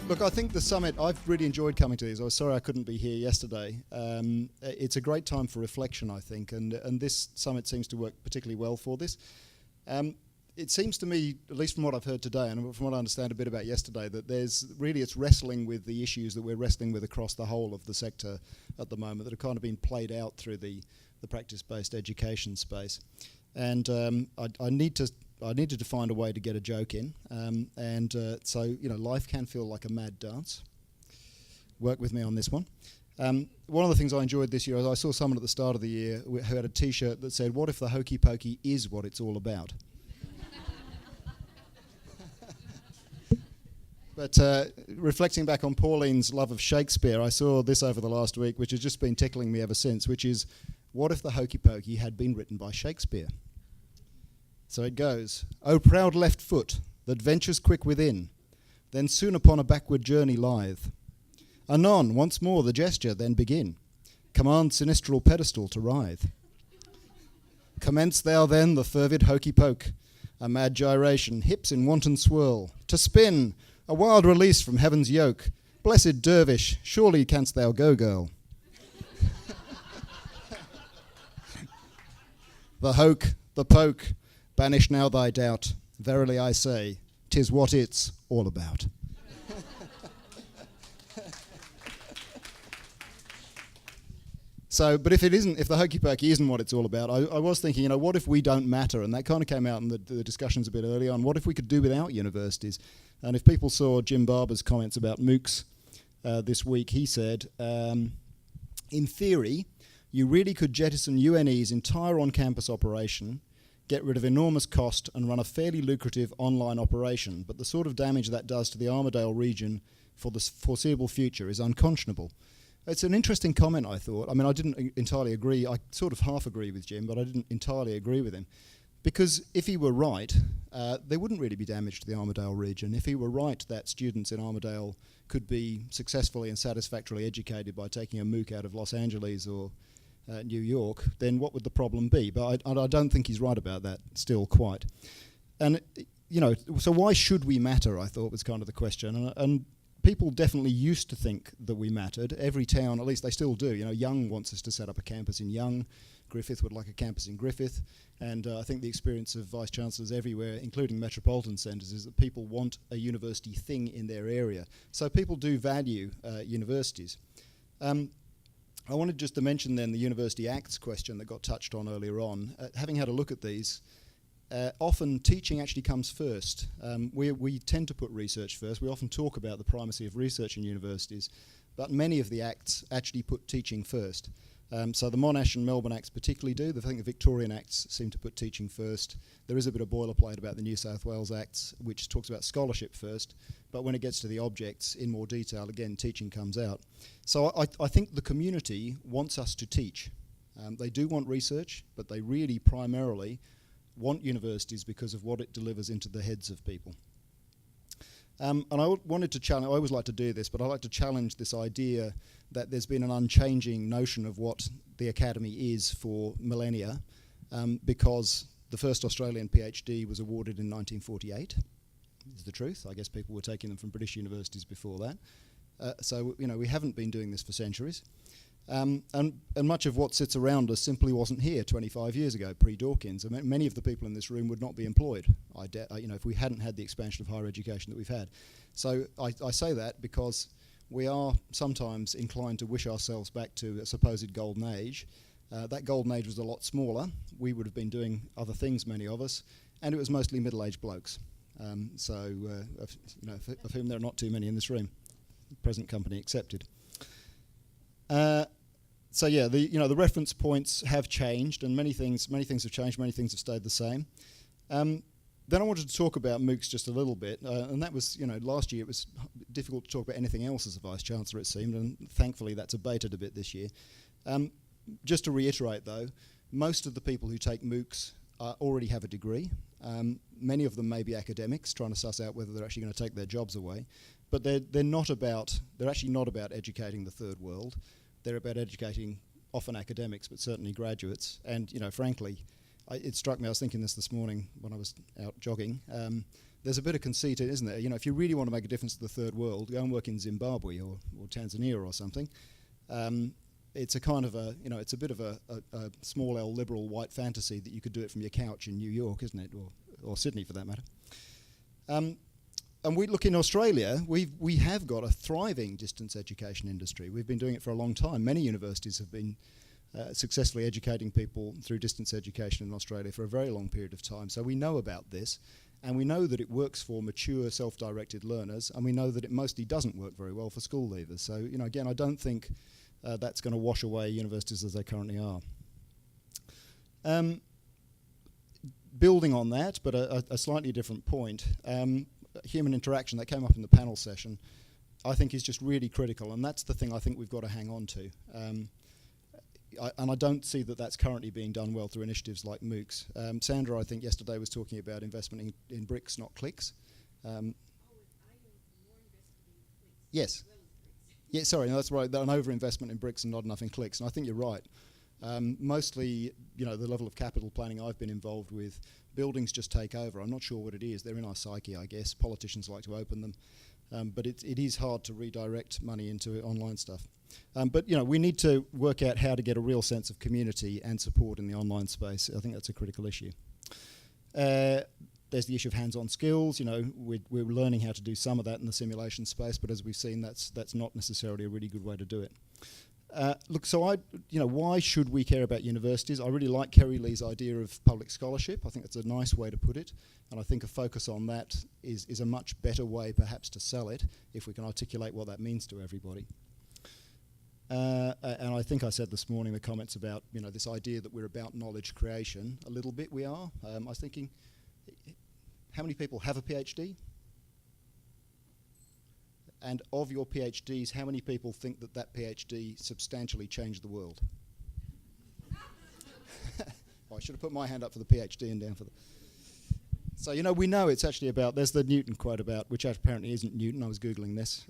Look, I think the summit, I've really enjoyed coming to these. I was sorry I couldn't be here yesterday. It's a great time for reflection, I think, and this summit seems to work particularly well for this. It seems to me, at least from what I've heard today, and from what I understand a bit about yesterday, that it's wrestling with the issues that we're wrestling with across the whole of the sector at the moment that have kind of been played out through the practice-based education space. And I needed to find a way to get a joke in, so life can feel like a mad dance. Work with me on this one. One of the things I enjoyed this year is I saw someone at the start of the year who had a T-shirt that said, "What if the hokey pokey is what it's all about?" But reflecting back on Pauline's love of Shakespeare, I saw this over the last week, which has just been tickling me ever since, which is, what if the hokey pokey had been written by Shakespeare? So it goes, "O proud left foot, that ventures quick within, then soon upon a backward journey lithe. Anon, once more the gesture, then begin, command sinistral pedestal to writhe. Commence thou then the fervid hokey poke, a mad gyration, hips in wanton swirl, to spin, a wild release from heaven's yoke. Blessed dervish, surely canst thou go, girl." The hoke, the poke, banish now thy doubt. Verily I say, 'tis what it's all about. So, but if the hokey pokey isn't what it's all about, I was thinking, what if we don't matter? And that kind of came out in the discussions a bit early on. What if we could do without universities? And if people saw Jim Barber's comments about MOOCs this week, he said, in theory, you really could jettison UNE's entire on-campus operation, get rid of enormous cost and run a fairly lucrative online operation, but the sort of damage that does to the Armidale region for the foreseeable future is unconscionable. It's an interesting comment, I thought. I mean, I didn't entirely agree. I sort of half agree with Jim, but I didn't entirely agree with him. Because if he were right, there wouldn't really be damage to the Armidale region. If he were right that students in Armidale could be successfully and satisfactorily educated by taking a MOOC out of Los Angeles or New York, then what would the problem be? But I don't think he's right about that still quite. And, so why should we matter, I thought was kind of the question. And people definitely used to think that we mattered. Every town, at least they still do. Young wants us to set up a campus in Young. Griffith would like a campus in Griffith. And I think the experience of Vice-Chancellors everywhere, including metropolitan centres, is that people want a university thing in their area. So people do value universities. I wanted just to mention then the University Acts question that got touched on earlier on. Having had a look at these, often teaching actually comes first. We tend to put research first. We often talk about the primacy of research in universities, but many of the acts actually put teaching first. So the Monash and Melbourne Acts particularly do. I think the Victorian Acts seem to put teaching first. There is a bit of boilerplate about the New South Wales Acts, which talks about scholarship first, but when it gets to the objects in more detail, again, teaching comes out. So I think the community wants us to teach. They do want research, but they really primarily want universities because of what it delivers into the heads of people. And I wanted to challenge, I always like to do this, but I like to challenge this idea that there's been an unchanging notion of what the academy is for millennia, because the first Australian PhD was awarded in 1948, is the truth. I guess people were taking them from British universities before that. So we haven't been doing this for centuries. And much of what sits around us simply wasn't here 25 years ago, pre-Dawkins. I mean, many of the people in this room would not be employed, if we hadn't had the expansion of higher education that we've had. So I say that because we are sometimes inclined to wish ourselves back to a supposed golden age. That golden age was a lot smaller. We would have been doing other things, many of us, and it was mostly middle-aged blokes. Of whom there are not too many in this room, present company accepted. The reference points have changed, and many things have changed, many things have stayed the same. Then I wanted to talk about MOOCs just a little bit, and that was, last year it was difficult to talk about anything else as a Vice-Chancellor, it seemed, and thankfully that's abated a bit this year. Just to reiterate, though, most of the people who take MOOCs already have a degree. Many of them may be academics, trying to suss out whether they're actually going to take their jobs away, but they're actually not about educating the third world. They're about educating often academics, but certainly graduates, and frankly, it struck me, I was thinking this morning when I was out jogging, there's a bit of conceit, isn't there? You know, if you really want to make a difference to the third world, go and work in Zimbabwe or Tanzania or something. It's a kind of it's a bit of a small L liberal white fantasy that you could do it from your couch in New York, isn't it? Or Sydney for that matter. And we look in Australia, we have got a thriving distance education industry. We've been doing it for a long time. Many universities have been successfully educating people through distance education in Australia for a very long period of time. So we know about this, and we know that it works for mature self-directed learners, and we know that it mostly doesn't work very well for school leavers. So, you know, again, I don't think that's going to wash away universities as they currently are. Building on that, but a slightly different point, human interaction that came up in the panel session, I think is just really critical, and that's the thing I think we've got to hang on to. And I don't see that that's currently being done well through initiatives like MOOCs. Sandra, I think, yesterday was talking about investment in bricks, not clicks. Yes. Yeah, sorry, no, that's right. An over-investment in bricks and not enough in clicks, and I think you're right. Mostly, you know, the level of capital planning I've been involved with, buildings just take over. I'm not sure what it is. They're in our psyche, I guess. Politicians like to open them. But it is hard to redirect money into online stuff. But, you know, we need to work out how to get a real sense of community and support in the online space. I think that's a critical issue. There's the issue of hands-on skills. You know, we're learning how to do some of that in the simulation space, but as we've seen, that's not necessarily a really good way to do it. Look, so why should we care about universities? I really like Kerry Lee's idea of public scholarship. I think that's a nice way to put it, and I think a focus on that is a much better way perhaps to sell it if we can articulate what that means to everybody. And I think I said this morning the comments about, you know, this idea that we're about knowledge creation. A little bit we are. I was thinking, how many people have a PhD? And of your PhDs, how many people think that that PhD substantially changed the world? I should have put my hand up for the PhD and down for the... So, you know, we know it's actually about... There's the Newton quote about, which apparently isn't Newton, I was Googling this,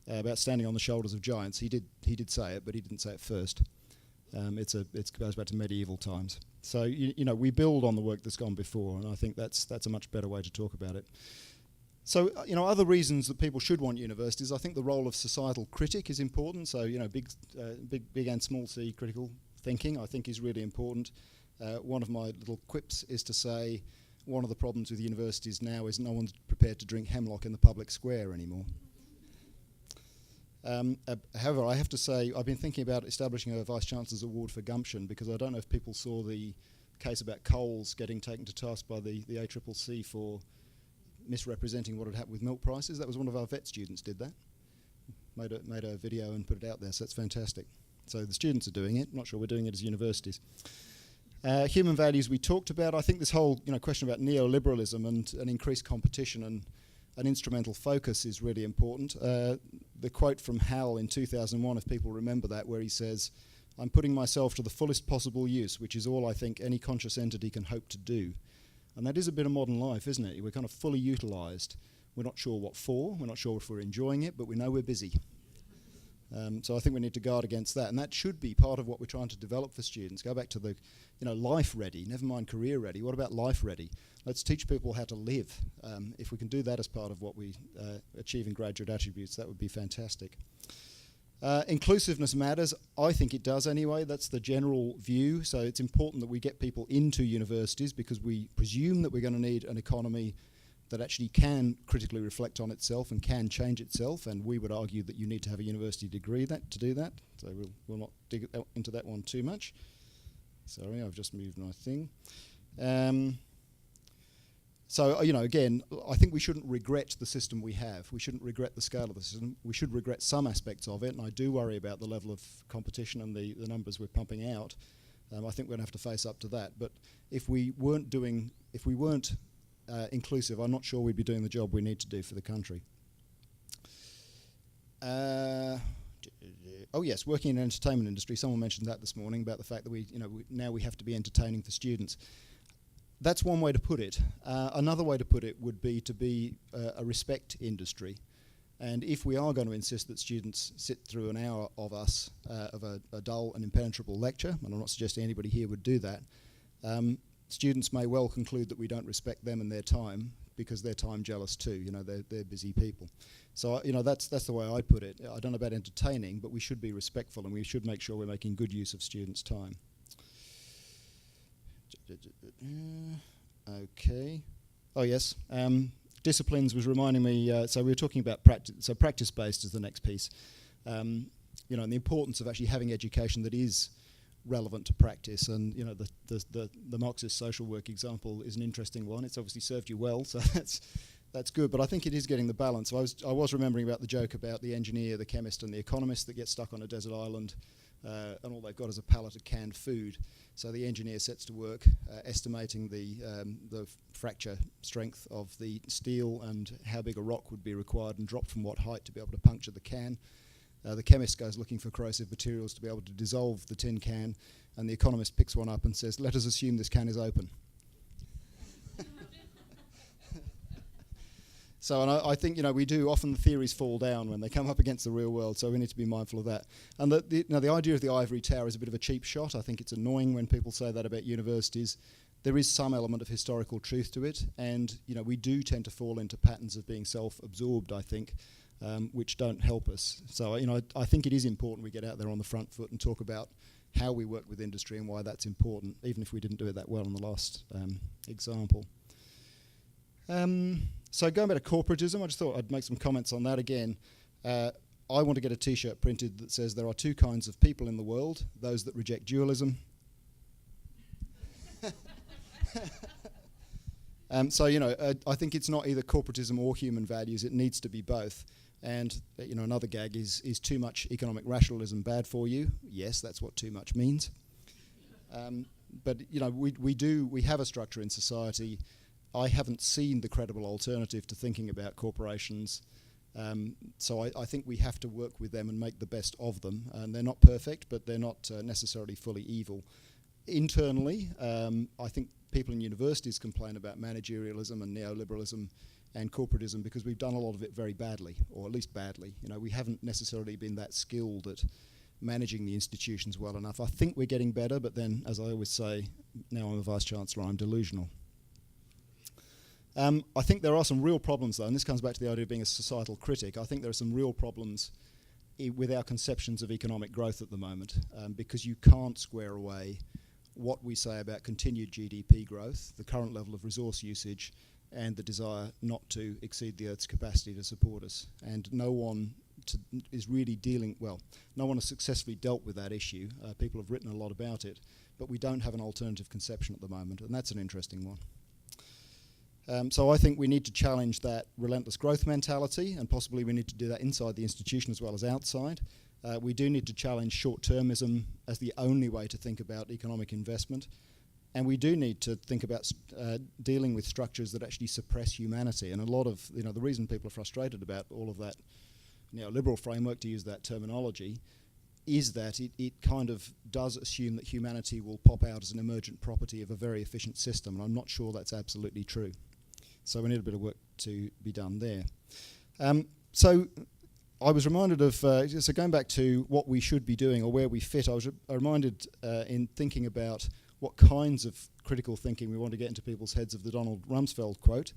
about standing on the shoulders of giants. He did say it, but he didn't say it first. It goes back to medieval times. So, you know, we build on the work that's gone before, and I think that's a much better way to talk about it. So, you know, other reasons that people should want universities, I think the role of societal critic is important. So, you know, big and small c critical thinking, I think, is really important. One of my little quips is to say one of the problems with universities now is no one's prepared to drink hemlock in the public square anymore. However, I have to say, I've been thinking about establishing a Vice-Chancellor's Award for gumption, because I don't know if people saw the case about Coles getting taken to task by the ACCC for misrepresenting what had happened with milk prices. That was one of our vet students did that. Made a video and put it out there, so that's fantastic. So the students are doing it. I'm not sure we're doing it as universities. Human values we talked about. I think this whole question about neoliberalism and increased competition and an instrumental focus is really important. The quote from Hal in 2001, if people remember that, where he says, "I'm putting myself to the fullest possible use, which is all I think any conscious entity can hope to do." And that is a bit of modern life, isn't it? We're kind of fully utilised. We're not sure what for, we're not sure if we're enjoying it, but we know we're busy. So I think we need to guard against that, and that should be part of what we're trying to develop for students. Go back to the, life ready, never mind career ready. What about life ready? Let's teach people how to live. If we can do that as part of what we achieve in graduate attributes, that would be fantastic. Inclusiveness matters. I think it does anyway. That's the general view. So it's important that we get people into universities, because we presume that we're going to need an economy that actually can critically reflect on itself and can change itself, and we would argue that you need to have a university degree to do that. So we'll not dig into that one too much. Sorry, I've just moved my thing. So, again, I think we shouldn't regret the system we have. We shouldn't regret the scale of the system. We should regret some aspects of it, and I do worry about the level of competition and the numbers we're pumping out. I think we're going to have to face up to that. But if we weren't inclusive, I'm not sure we'd be doing the job we need to do for the country. Oh yes, working in the entertainment industry. Someone mentioned that this morning about the fact that now we have to be entertaining for students. That's one way to put it. Another way to put it would be to be a respect industry. And if we are going to insist that students sit through an hour of a dull and impenetrable lecture, and I'm not suggesting anybody here would do that, Students may well conclude that we don't respect them and their time because they're time jealous too. You know, they're busy people. So that's the way I put it. I don't know about entertaining, but we should be respectful and we should make sure we're making good use of students' time. Okay. Oh yes. Disciplines was reminding me. So we were talking about practice. So practice-based is the next piece. And the importance of actually having education that is relevant to practice. And the Marxist social work example is an interesting one. It's obviously served you well, so that's good. But I think it is getting the balance. So I was remembering about the joke about the engineer, the chemist, and the economist that get stuck on a desert island, and all they've got is a pallet of canned food. So the engineer sets to work estimating the fracture strength of the steel and how big a rock would be required and dropped from what height to be able to puncture the can. The chemist goes looking for corrosive materials to be able to dissolve the tin can, and the economist picks one up and says, "Let us assume this can is open." So, and I think, we do, often the theories fall down when they come up against the real world, so we need to be mindful of that. And the idea of the ivory tower is a bit of a cheap shot. I think it's annoying when people say that about universities. There is some element of historical truth to it, and, we do tend to fall into patterns of being self-absorbed, I think, which don't help us. So, I think it is important we get out there on the front foot and talk about how we work with industry and why that's important, even if we didn't do it that well in the last example. So going back to corporatism, I just thought I'd make some comments on that again. I want to get a T-shirt printed that says there are two kinds of people in the world, those that reject dualism. I think it's not either corporatism or human values, it needs to be both. And another gag is too much economic rationalism bad for you? Yes, that's what too much means. But we have a structure in society. I haven't seen the credible alternative to thinking about corporations. So I think we have to work with them and make the best of them. And they're not perfect, but they're not necessarily fully evil. Internally, I think people in universities complain about managerialism and neoliberalism and corporatism because we've done a lot of it very badly, or at least badly. We haven't necessarily been that skilled at managing the institutions well enough. I think we're getting better, but then, as I always say, now I'm a Vice-Chancellor, I'm delusional. I think there are some real problems, though, and this comes back to the idea of being a societal critic. I think there are some real problems with our conceptions of economic growth at the moment, because you can't square away what we say about continued GDP growth, the current level of resource usage, and the desire not to exceed the Earth's capacity to support us. And no one is really no one has successfully dealt with that issue. People have written a lot about it, but we don't have an alternative conception at the moment, and that's an interesting one. So I think we need to challenge that relentless growth mentality, and possibly we need to do that inside the institution as well as outside. We do need to challenge short-termism as the only way to think about economic investment. And we do need to think about dealing with structures that actually suppress humanity. And a lot of, the reason people are frustrated about all of that neoliberal framework, to use that terminology, is that it kind of does assume that humanity will pop out as an emergent property of a very efficient system. And I'm not sure that's absolutely true. So we need a bit of work to be done there. So I was reminded of, so going back to what we should be doing or where we fit, I was reminded in thinking about what kinds of critical thinking we want to get into people's heads of the Donald Rumsfeld quote,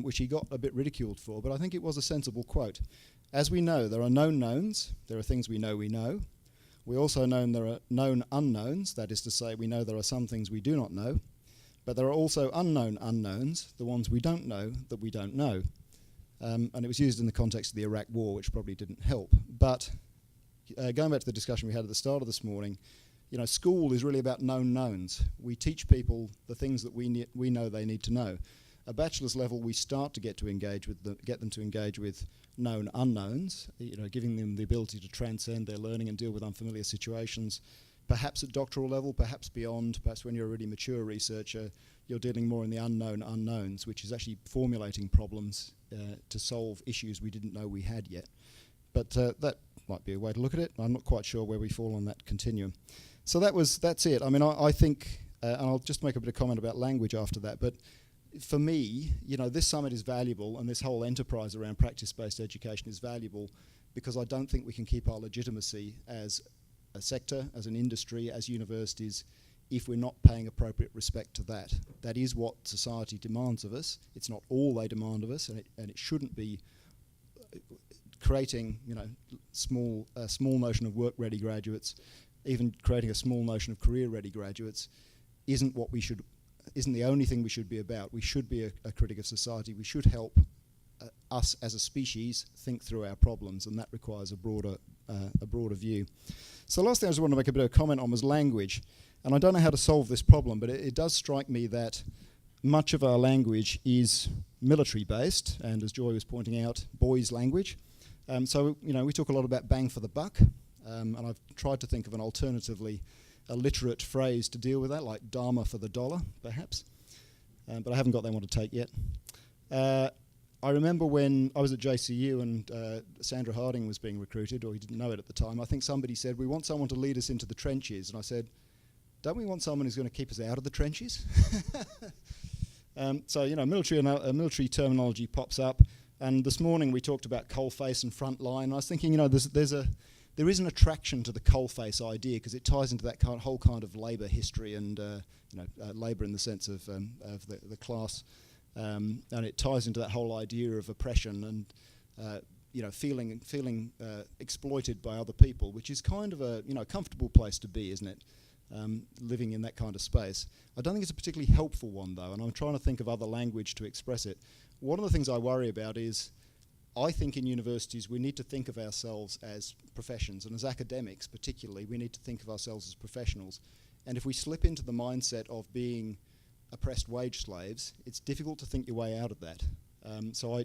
which he got a bit ridiculed for, but I think it was a sensible quote. As we know, there are known knowns, there are things we know we know. We also know there are known unknowns, that is to say, we know there are some things we do not know, but there are also unknown unknowns, the ones we don't know that we don't know. And it was used in the context of the Iraq War, which probably didn't help. But going back to the discussion we had at the start of this morning, school is really about known knowns. We teach people the things that we know they need to know. At bachelor's level, we start to get them to engage with known unknowns, giving them the ability to transcend their learning and deal with unfamiliar situations. Perhaps at doctoral level, perhaps beyond, perhaps when you're a really mature researcher, you're dealing more in the unknown unknowns, which is actually formulating problems to solve issues we didn't know we had yet. But that might be a way to look at it. I'm not quite sure where we fall on that continuum. So that's it. I mean, I think, and I'll just make a bit of comment about language after that, but for me, this summit is valuable, and this whole enterprise around practice-based education is valuable because I don't think we can keep our legitimacy as a sector, as an industry, as universities, if we're not paying appropriate respect to that. That is what society demands of us. It's not all they demand of us, and it shouldn't be creating, small notion of work-ready graduates, even creating a small notion of career-ready graduates, isn't the only thing we should be about. We should be a critic of society. We should help us as a species think through our problems, and that requires a broader view. So the last thing I just want to make a bit of a comment on was language. And I don't know how to solve this problem, but it does strike me that much of our language is military-based, and as Joy was pointing out, boys' language. So, we talk a lot about bang for the buck, and I've tried to think of an alternatively illiterate phrase to deal with that, like dharma for the dollar, perhaps. But I haven't got that one to take yet. I remember when I was at JCU and Sandra Harding was being recruited, or he didn't know it at the time, I think somebody said, we want someone to lead us into the trenches. And I said, don't we want someone who's going to keep us out of the trenches? So, military terminology pops up. And this morning we talked about Coalface and frontline. And I was thinking, there is an attraction to the Coalface idea because it ties into that whole kind of labour history and, labour in the sense of the class. And it ties into that whole idea of oppression and, feeling exploited by other people, which is kind of a, comfortable place to be, isn't it? Living in that kind of space. I don't think it's a particularly helpful one, though, and I'm trying to think of other language to express it. One of the things I worry about is I think in universities we need to think of ourselves as professions, and as academics particularly, we need to think of ourselves as professionals. And if we slip into the mindset of being oppressed wage slaves, it's difficult to think your way out of that. So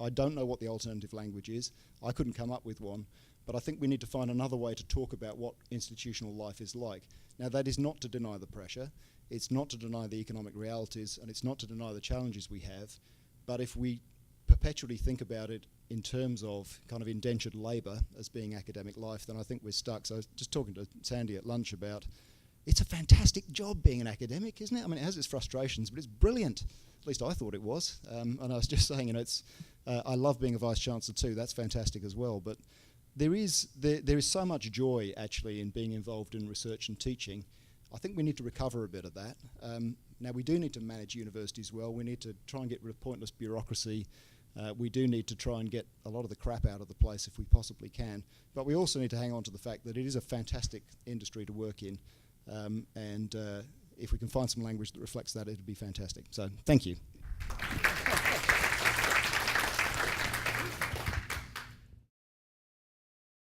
I don't know what the alternative language is. I couldn't come up with one. But I think we need to find another way to talk about what institutional life is like. Now, that is not to deny the pressure, it's not to deny the economic realities, and it's not to deny the challenges we have. But if we perpetually think about it in terms of kind of indentured labour as being academic life, then I think we're stuck. So I was just talking to Sandy at lunch about, it's a fantastic job being an academic, isn't it? I mean, it has its frustrations, but it's brilliant. At least I thought it was. And I was just saying, I love being a Vice-Chancellor too. That's fantastic as well. But there is so much joy, actually, in being involved in research and teaching. I think we need to recover a bit of that. Now, we do need to manage universities well. We need to try and get rid of pointless bureaucracy. We do need to try and get a lot of the crap out of the place if we possibly can. But we also need to hang on to the fact that it is a fantastic industry to work in. And if we can find some language that reflects that, it would be fantastic. So, thank you.